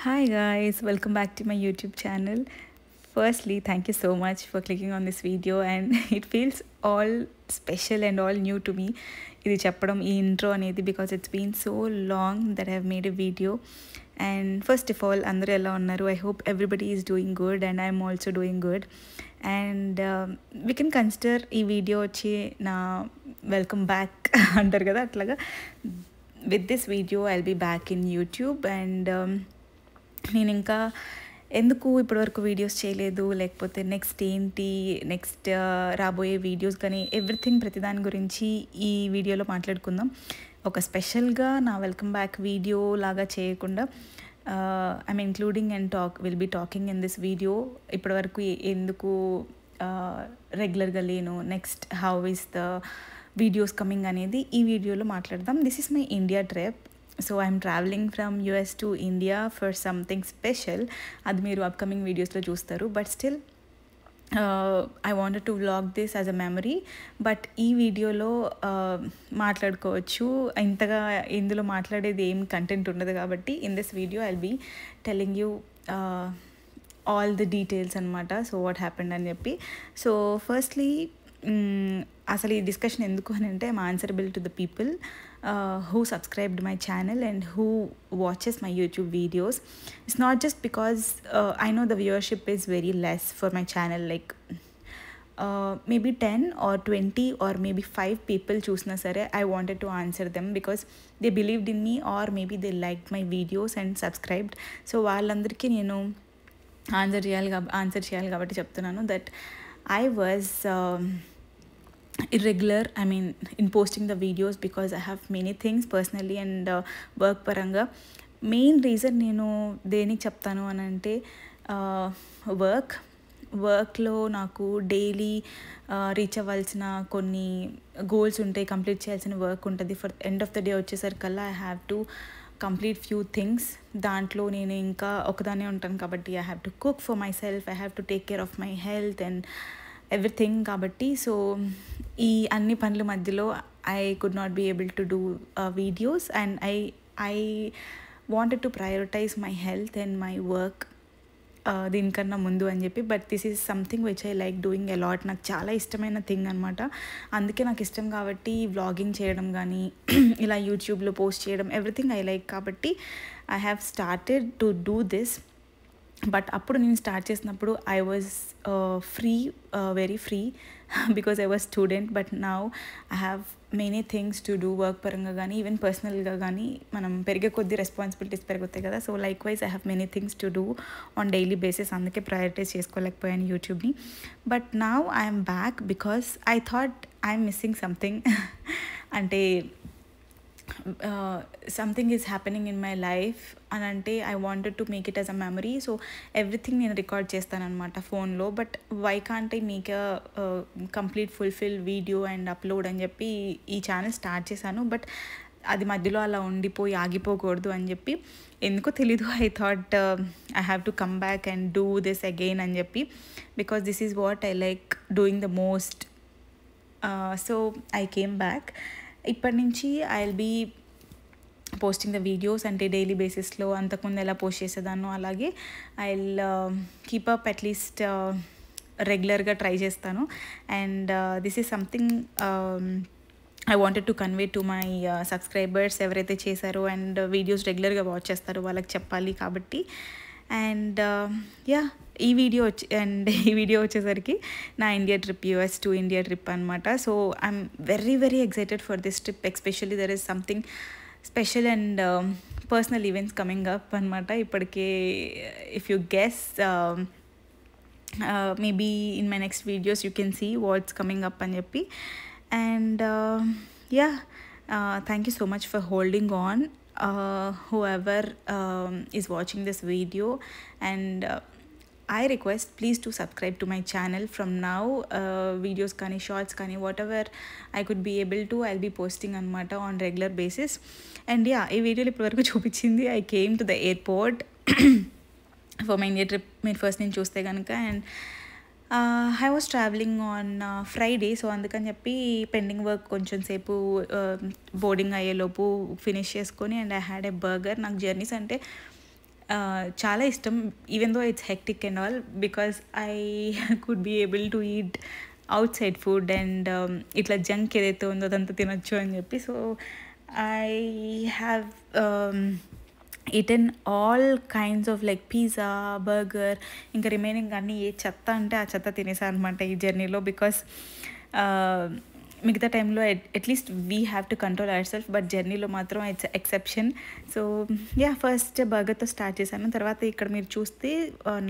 Hi guys, welcome back to my YouTube channel. Firstly, thank you so much for clicking on this video and it feels all special and all new to me. ఇది చెప్పడం ఈ intro అనేది because it's been so long that I have made a video. And first of all, అందరూ ఎలా ఉన్నారు? I hope everybody is doing good and I'm also doing good. And we can consider ఈ video వచ్చి నా welcome back అంటారు కదా అట్లాగా. With this video, I'll be back in YouTube and నేను ఇంకా ఎందుకు ఇప్పటివరకు వీడియోస్ చేయలేదు, లేకపోతే నెక్స్ట్ ఏంటి, నెక్స్ట్ రాబోయే వీడియోస్ కానీ ఎవ్రీథింగ్ ప్రతిదాని గురించి ఈ వీడియోలో మాట్లాడుకుందాం. ఒక స్పెషల్గా నా వెల్కమ్ బ్యాక్ వీడియో లాగా చేయకుండా I'm including and will be talking in this video. ఇప్పటివరకు ఎందుకు రెగ్యులర్గా లేను, next how is the videos coming అనేది ఈ వీడియోలో మాట్లాడదాం. This is my India trip. So I'm traveling from US to India for something special. అది మీరు అప్కమింగ్ వీడియోస్లో చూస్తారు. But still I wanted to vlog this as a memory. But ఈ వీడియోలో మాట్లాడుకోవచ్చు, ఇంతగా ఇందులో మాట్లాడేది ఏం కంటెంట్ ఉండదు కాబట్టి in this video I'll be telling you all the details అనమాట. సో వాట్ హ్యాపెండ్ అని చెప్పి. సో ఫస్ట్లీ అసలు ఈ డిస్కషన్ ఎందుకు అని అంటే I'm answerable to the people who subscribed my channel and who watches my YouTube videos. It's not just because I know the viewership is very less for my channel, like maybe 10 or 20 or maybe 5 people choosna sare I wanted to answer them because they believed in me or maybe they liked my videos and subscribed. So వాళ్ళందరికీ నేను answer చేయాలి కాబట్టి చెప్తున్నాను that I was irregular, I mean, in posting the videos because I have many things personally and work paranga. Main reason నేను దేనికి చెప్తాను అని అంటే వర్క్లో నాకు డైలీ రీచ్ అవ్వాల్సిన కొన్ని గోల్స్ ఉంటాయి, కంప్లీట్ చేయాల్సిన వర్క్ ఉంటుంది. For end of the day వచ్చేసరికల్లా I have to complete few things. దాంట్లో నేను ఇంకా ఒకదానే ఉంటాను కాబట్టి I have to cook for myself, I have to take care of my health and everything కాబట్టి. సో ఈ అన్ని పనుల మధ్యలో I could not be able to do videos and I wanted to prioritise my health and my work దీనికన్నా ముందు అని చెప్పి. But this is something which I like doing a lot. నాకు చాలా ఇష్టమైన థింగ్ అనమాట. అందుకే నాకు ఇష్టం కాబట్టి వ్లాగింగ్ చేయడం కానీ ఇలా యూట్యూబ్లో పోస్ట్ చేయడం ఎవ్రీథింగ్ ఐ లైక్ కాబట్టి I have started to do this. But అప్పుడు నేను స్టార్ట్ చేసినప్పుడు I was free, very free because I was student. But now I have many things to do work పరంగా కానీ ఈవెన్ పర్సనల్గా కానీ. మనం పెరిగే కొద్ది రెస్పాన్సిబిలిటీస్ పెరుగుతాయి కదా. So likewise I have many things to do on daily basis. అందుకే ప్రయారిటైజ్ చేసుకోలేకపోయాను యూట్యూబ్ని. But now I'm back because I thought I'm missing something. అంటే something is happening in my life అని అంటే I wanted to make it as a memory. So everything నేను record చేస్తానమాట ఫోన్లో. But why can't I make a complete fulfil video and upload అని చెప్పి ఈ channel start చేశాను. బట్ అది మధ్యలో అలా ఉండిపోయి ఆగిపోకూడదు అని చెప్పి ఎందుకో తెలీదు I thought I have to come back and do this again అని చెప్పి because this is what I like doing the most. So I came back. ఇప్పటి నుంచి I will be posting the videos అంటే డైలీ బేసిస్లో. అంతకుముందు ఎలా post చేసేదాన్నో అలాగే I will keep up at least రెగ్యులర్గా ట్రై చేస్తాను. And this is something I wanted to convey to my subscribers ఎవరైతే చేశారో అండ్ వీడియోస్ రెగ్యులర్గా వాచ్ చేస్తారో వాళ్ళకి చెప్పాలి కాబట్టి. అండ్ యా ఈ వీడియో వచ్చేసరికి నా India trip, US to India trip అనమాట. So I'm very very excited for this trip. Especially there is something special and personal events coming up అనమాట. ఇప్పటికే if you guess maybe in my next videos you can see what's coming up అని చెప్పి. And yeah thank you so much for holding on whoever is watching this video. And I request please to subscribe to my channel from now. Videos kani, shorts kani, whatever I could be able to, I'll be posting anamata on regular basis. And yeah, ee video ippu varaku chupichindi I came to the airport for my India trip. Meer first nenu chuste ganaka and I was travelling on Friday. So అందుకని చెప్పి pending work కొంచెం సేపు boarding అయ్యేలోపు finish చేసుకొని and I had a burger. నాకు journeys అంటే చాలా ఇష్టం, even though it's hectic and all, because I could be able to eat outside food and ఇట్లా జంక్ ఏదైతే ఉందో అదంతా తినొచ్చు అని చెప్పి. So I have eaten all kinds of like pizza, burger, ఇంకా రిమైనింగ్ అన్నీ ఏ చెత్త అంటే ఆ చెత్త తినేసాను అనమాట ఈ జర్నీలో. బికాస్ మిగతా టైంలో at least we have to control our self, but జర్నీలో మాత్రం it's exception. So yeah, first బర్గర్తో స్టార్ట్ చేశాను. తర్వాత ఇక్కడ మీరు చూస్తే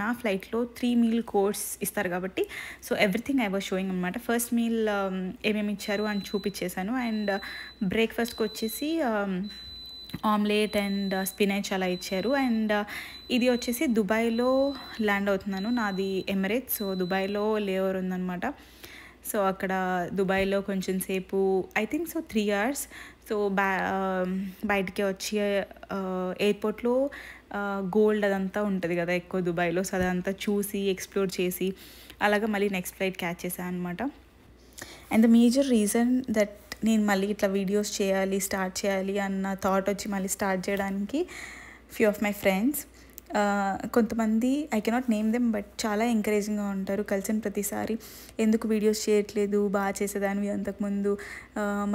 నా ఫ్లైట్లో 3 మీల్ కోర్స్ ఇస్తారు కాబట్టి so everything I was sowing అనమాట. ఫస్ట్ మీల్ ఏమేమి ఇచ్చారు అని చూపించేశాను. అండ్ బ్రేక్ఫాస్ట్కి వచ్చేసి ఆమ్లెట్ అండ్ స్పినాచ్ అలా ఇచ్చారు. అండ్ ఇది వచ్చేసి దుబాయ్లో ల్యాండ్ అవుతున్నాను, నాది ఎమిరేట్స్. సో దుబాయ్లో లేఓవర్ ఉందన్నమాట. సో అక్కడ దుబాయ్లో కొంచెం సేపు, I think so 3 hours. So బయటికి వచ్చి ఎయిర్పోర్ట్లో గోల్డ్ అదంతా ఉంటుంది కదా ఎక్కువ దుబాయ్లో. సో అదంతా చూసి ఎక్స్ప్లోర్ చేసి అలాగా మళ్ళీ నెక్స్ట్ ఫ్లైట్ క్యాచ్ చేశాను అనమాట. And the major reason that నేను మళ్ళీ ఇట్లా వీడియోస్ స్టార్ట్ చేయాలి అన్న థాట్ వచ్చి మళ్ళీ స్టార్ట్ చేయడానికి ఫ్యూ ఆఫ్ మై ఫ్రెండ్స్, కొంతమంది I cannot name them, but చాలా ఎంకరేజింగ్గా ఉంటారు. కలిసిన ప్రతిసారి ఎందుకు వీడియోస్ చేయట్లేదు, బాగా చేసేదానివి అంతకుముందు,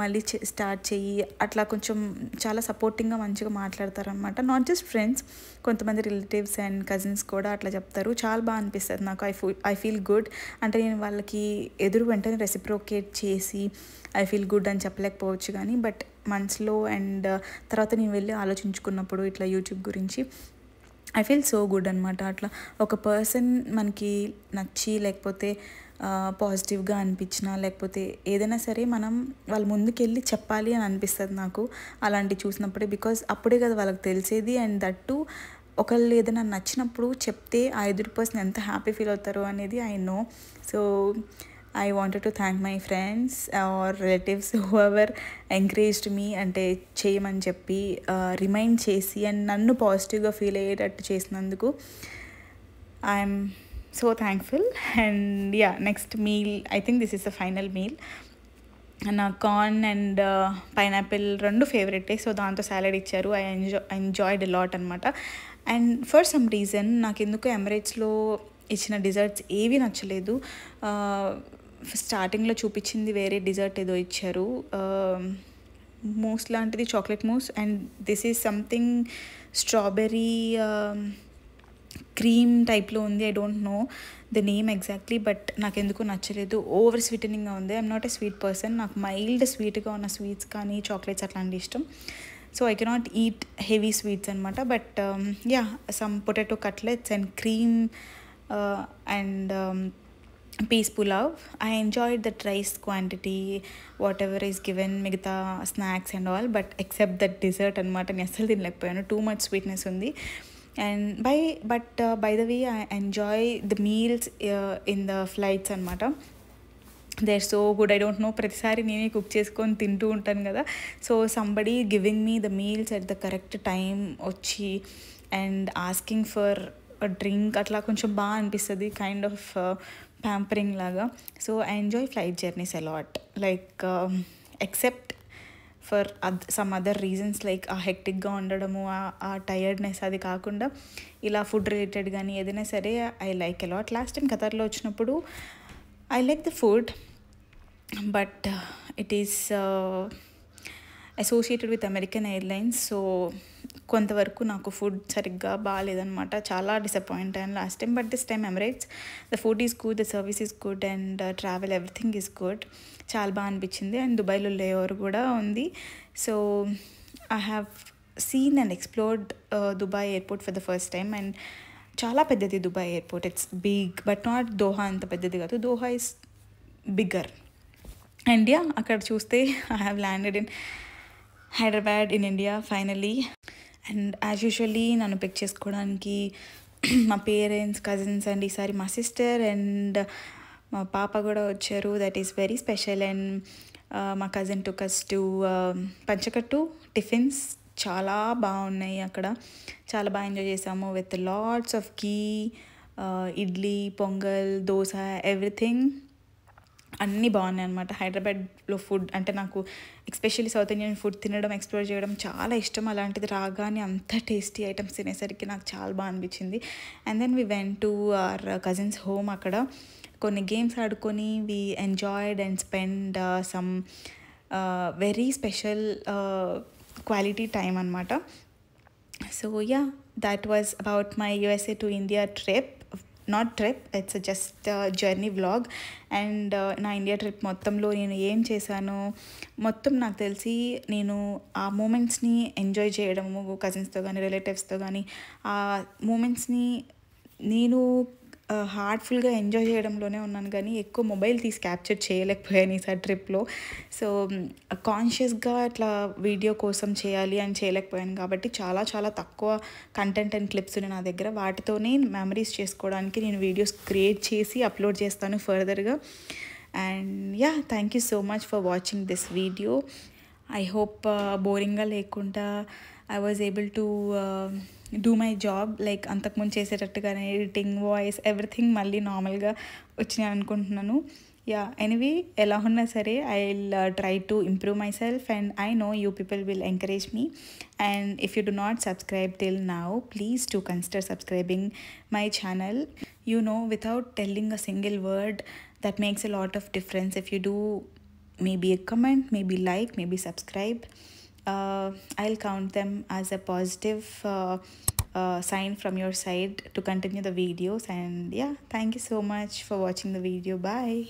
మళ్ళీ స్టార్ట్ చెయ్యి, అట్లా కొంచెం చాలా సపోర్టింగ్గా మంచిగా మాట్లాడతారనమాట. నాట్ జస్ట్ ఫ్రెండ్స్, కొంతమంది రిలేటివ్స్ అండ్ కజిన్స్ కూడా అట్లా చెప్తారు. చాలా బాగా అనిపిస్తుంది నాకు. I feel good. అంటే నేను వాళ్ళకి ఎదురు వెంటనే రెసిప్రోకేట్ చేసి ఐ ఫీల్ గుడ్ అని చెప్పలేకపోవచ్చు కానీ, బట్ మనసులో అండ్ తర్వాత నేను వెళ్ళి ఆలోచించుకున్నప్పుడు ఇట్లా యూట్యూబ్ గురించి ఐ ఫీల్ సో గుడ్ అనమాట. అట్లా ఒక పర్సన్ మనకి నచ్చి లేకపోతే పాజిటివ్గా అనిపించినా లేకపోతే ఏదైనా సరే మనం వాళ్ళ ముందుకెళ్ళి చెప్పాలి అని అనిపిస్తుంది నాకు అలాంటివి చూసినప్పుడే. బికాజ్ అప్పుడే కదా వాళ్ళకి తెలిసేది. అండ్ దట్టు ఒకళ్ళు ఏదైనా నచ్చినప్పుడు చెప్తే ఆ ఎదురు పర్సన్ ఎంత హ్యాపీ ఫీల్ అవుతారో అనేది I know. So I wanted to thank my friends or relatives whoever encouraged me, అంటే చేయమని చెప్పి రిమైండ్ చేసి అండ్ నన్ను పాజిటివ్గా ఫీల్ అయ్యేటట్టు చేసినందుకు I'm so thankful. And yeah, next meal, I think this is the final meal. నా corn and pineapple రెండు ఫేవరెటే. సో దాంతో సాలడ్ ఇచ్చారు. ఐ ఎంజాయ్డ్ ఎ లాట్ అనమాట. అండ్ ఫర్ సమ్ రీజన్ నాకు ఎందుకు ఎమిరేట్స్లో ఇచ్చిన డిజర్ట్స్ ఏవి నచ్చలేదు. స్టార్టింగ్లో చూపించింది వేరే డిజర్ట్ ఏదో ఇచ్చారు, మూస్ లాంటిది, chocolate mousse. And this is something strawberry cream టైప్లో ఉంది. I don't know the name exactly, but నాకు ఎందుకు నచ్చలేదు. ఓవర్ స్వీటనింగ్గా ఉంది. I'm not a sweet person. నాకు మైల్డ్ స్వీట్గా ఉన్న స్వీట్స్ కానీ చాక్లెట్స్ అట్లాంటి ఇష్టం. So I cannot eat heavy sweets అనమాట. But yeah, some potato cutlets and cream and peas pulav. I enjoyed that rice quantity, whatever is given, migta snacks and all, but except that dessert anamata ni assalu tinalekpoyanu, too much sweetness undi. And by the way, I enjoy the meals in the flights anamata. They are so good. I don't know, ప్రతిసారి నేనే cook చేసుకొని తింటూ ఉంటాను కదా. So somebody giving me the meals at the correct time వచ్చి and asking for drink అట్లా కొంచెం బాగా అనిపిస్తుంది, కైండ్ ఆఫ్ ప్యాంపరింగ్ లాగా. So I enjoy flight journeys a lot, like except for some other reasons like ఆ హెక్టిక్గా ఉండడము, ఆ టైర్డ్నెస్, అది కాకుండా ఇలా ఫుడ్ రిలేటెడ్ కానీ ఏదైనా సరే I like a lot. Last time ఖతర్లో వచ్చినప్పుడు I like the food, but it is associated with American Airlines. So కొంతవరకు నాకు ఫుడ్ సరిగ్గా బాగాలేదనమాట, చాలా డిసప్పాయింట్ అయ్యాను last time. But this time Emirates, the food is good, the service is good and travel everything is good. చాలా బాగా అనిపించింది. And దుబాయ్లో లేఓవర్ కూడా ఉంది. So I have seen and explored Dubai airport for the first time. And చాలా పెద్దది Dubai airport, it's big, but not Doha అంత పెద్దది కాదు. Doha is bigger. And yeah, అక్కడ చూస్తే I have landed in Hyderabad in India finally. And as usually నన్ను pick చేసుకోవడానికి మా పేరెంట్స్, కజిన్స్ అండ్ ఈసారి మా సిస్టర్ అండ్ మా పాప కూడా వచ్చారు. That is very special. And మా cousin took us to Panchakattu tiffins, చాలా బాగున్నాయి అక్కడ, చాలా బాగా ఎంజాయ్ చేసాము with lots of ghee, idli, pongal, dosa, everything. అన్నీ బాగున్నాయి అనమాట. హైదరాబాద్లో ఫుడ్ అంటే నాకు ఎస్పెషల్లీ సౌత్ ఇండియన్ ఫుడ్ తినడం, ఎక్స్ప్లోర్ చేయడం చాలా ఇష్టం. అలాంటిది రాగానే అంత టేస్టీ ఐటమ్స్ తినేసరికి నాకు చాలా బాగా అనిపించింది. And then we went to our cousins home. అక్కడ కొన్ని గేమ్స్ ఆడుకొని we enjoyed and spend some very special quality time అనమాట. So yeah, that was about my USA to India trip. Not trip, it's just a journey vlog. And నా India trip మొత్తంలో నేను ఏం చేశాను మొత్తం నాకు తెలిసి నేను ఆ మూమెంట్స్ని ఎంజాయ్ చేయడము కజిన్స్తో కానీ రిలేటివ్స్తో కానీ ఆ మూమెంట్స్ని నేను హార్ట్ఫుల్గా ఎంజాయ్ చేయడంలోనే ఉన్నాను, కానీ ఎక్కువ మొబైల్ తీసి క్యాప్చర్ చేయలేకపోయాను ఈసారి ట్రిప్లో. సో కాన్షియస్గా అట్లా వీడియో కోసం చేయాలి అని చేయలేకపోయాను కాబట్టి చాలా చాలా తక్కువ కంటెంట్ అండ్ క్లిప్స్ ఉన్నాయి నా దగ్గర. వాటితోనే మెమరీస్ చేసుకోవడానికి నేను వీడియోస్ క్రియేట్ చేసి అప్లోడ్ చేస్తాను ఫర్దర్గా. And yeah, thank you so much for watching this video. I hope బోరింగ్గా లేకుండా I was able to do my job like అంతకుముందు చేసేటట్టుగానే ఎడిటింగ్, వాయిస్, ఎవ్రీథింగ్ మళ్ళీ నార్మల్గా వచ్చినాయి అనుకుంటున్నాను. యా, ఎనీవే ఎలా ఉన్నా సరే I will try to improve my self and I know you people will encourage me. And if you do not subscribe till now, please to consider subscribing my channel. You know, without telling a single word, that makes a lot of difference. If you do maybe a comment, maybe like, maybe subscribe, I'll count them as a positive sign from your side to continue the videos. And yeah, thank you so much for watching the video. Bye.